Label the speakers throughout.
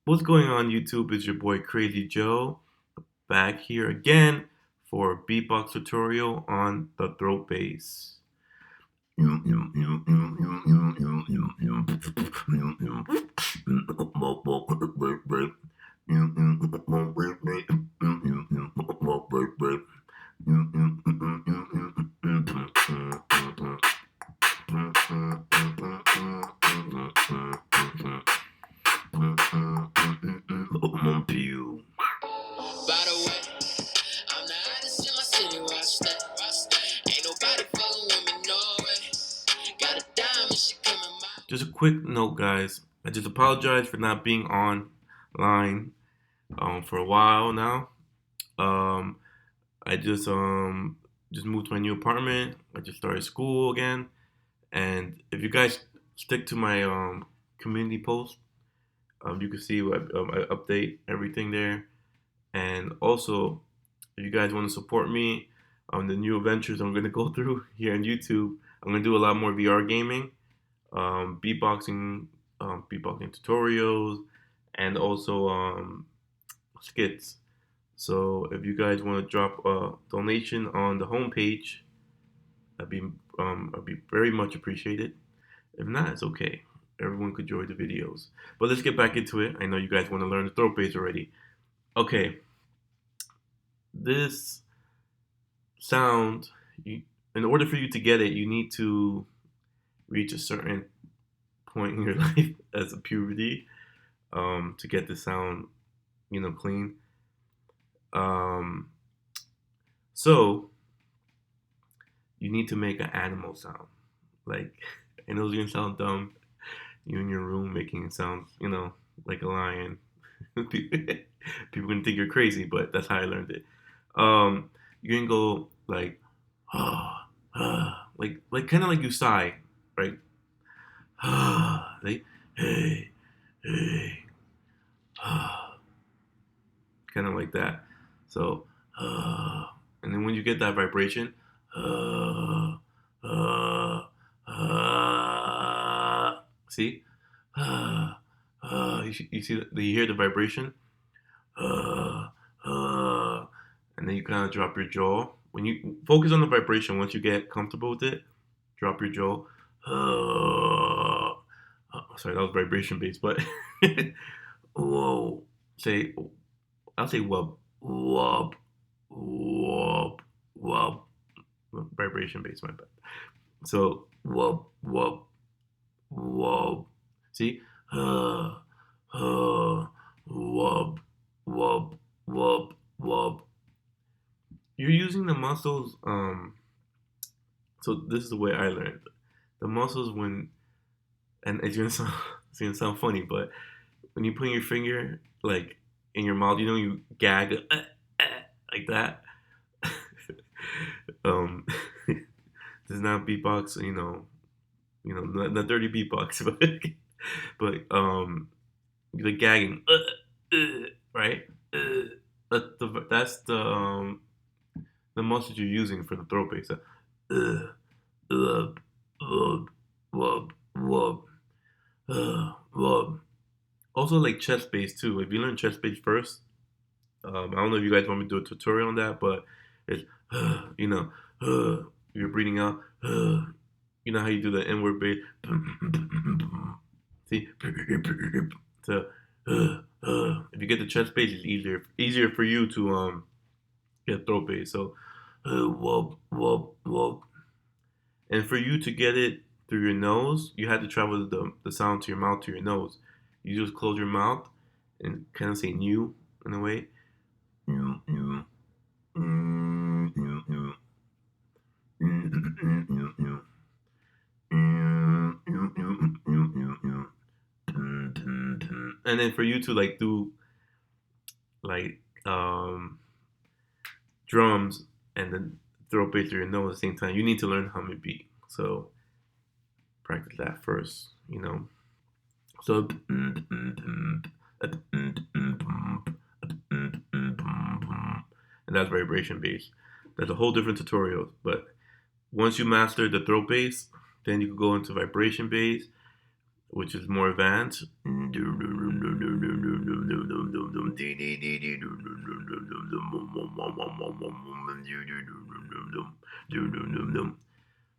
Speaker 1: What's going on YouTube? It's your boy Crazy Joe back here again for a beatbox tutorial on the throat bass.
Speaker 2: By the way, I'm the hottest in my city where I stay. Ain't nobody fucking with me, no way. Got a diamond, she coming my.
Speaker 1: Just a quick note, guys. I just apologize for not being online for a while now. Um, I just moved to my new apartment. I just started school again, and if you guys stick to my community post, you can see what I update everything there. And also, if you guys want to support me on the new adventures I'm going to go through here on YouTube, I'm going to do a lot more VR gaming, beatboxing, beatboxing tutorials, and also skits. So if you guys want to drop a donation on the homepage, I'd be very much appreciated. If not, it's okay. Everyone could enjoy the videos. But let's get back into it. I know you guys want to learn the throat bass already. Okay, this sound, in order for you to get it, you need to reach a certain point in your life as a puberty to get the sound, clean. Um, so you need to make an animal sound. Like, I know it's gonna sound dumb. You in your room making it sound, like a lion. People gonna think you're crazy, but that's how I learned it. You can go like, like kind of like you sigh, right? Like, hey, hey, kind of like that. So, and then when you get that vibration, see, you see, you hear the vibration, and then you kind of drop your jaw. When you focus on the vibration, once you get comfortable with it, drop your jaw. Sorry, that was vibration based, but whoa, say, I'll say wub, wub, wub, wub, vibration based, my bad. So wub, wub, wub. See, wub, wub, wub, wub. You're using the muscles. So this is the way I learned. The muscles when, and it's gonna sound funny, but when you put your finger like in your mouth, you gag like that. um, this is not beatbox, not dirty beatbox, but the gagging, right? That's the muscles you're using for the throat bass. Wub, wub, wub, wub, wub. Also, like chest bass too. If you learn chest bass first, I don't know if you guys want me to do a tutorial on that, but it's you're breathing out. You know how you do the inward bass. See, so if you get the chest bass, it's easier for you to get throat bass. So wub wub wub. And for you to get it through your nose, you have to travel the sound to your mouth to your nose. You just close your mouth and kind of say "new" in a way. And then for you to like do like drums and then throw bass through your nose at the same time, you need to learn hum and beat. So practice that first. So and that's vibration bass. That's a whole different tutorial. But once you master the throat bass, then you can go into vibration bass. which is more advanced.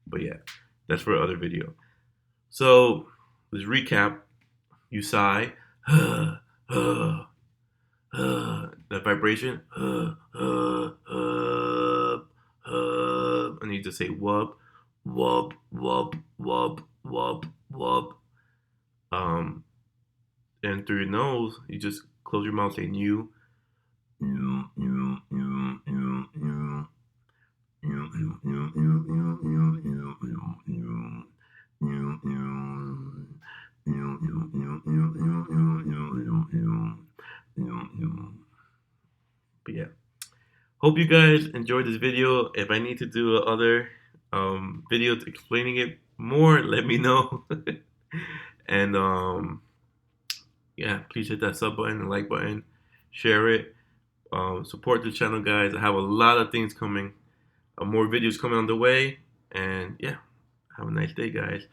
Speaker 1: But yeah, that's for other video. So let's recap. You sigh, that vibration, and you just say wub, wub, wub, wub, wub, wub. Um, and through your nose, you just close your mouth, say new. But yeah, hope you guys enjoyed this video. If I need to do other videos explaining it more, let me know. And yeah, please hit that sub button and like button, share it, support the channel, guys. I have a lot of things coming, more videos coming on the way, and yeah, have a nice day, guys.